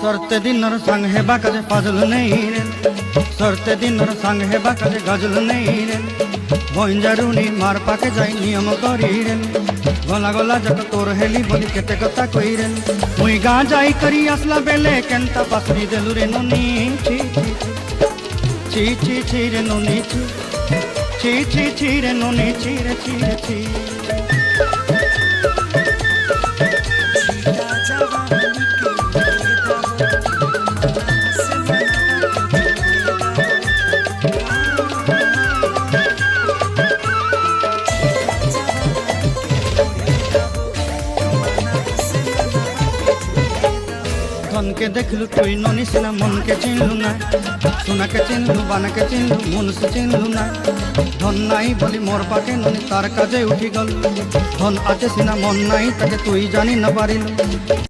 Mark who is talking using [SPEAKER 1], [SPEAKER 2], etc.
[SPEAKER 1] सरते दिनर संग हेबा काजे फाजल नहीं रे सरते दिनर संग हेबा काजे गजल नहीं रे बंजारुनी मार पाके जाई नियम करी रे गला गला जक तोर हेली बोली केते कथा कई रे मुई गा जाई करी असला बेले केंता पासरी देलु रे नोनी ची ची ची ची रे नोनी ची ची ची ची रे नोनी ची रे ची रे ची धन के देखलु तुई ननी सिना मन के चिन्हलु ना सोना के चिन्हलु बाना के चिन्हलु मन से चिन्हलु ना धन नाई बोली मोर पाके ननी तार काजे उठी गल धन आचे सिना मन नाई ताके तुई जानी न पारिलु।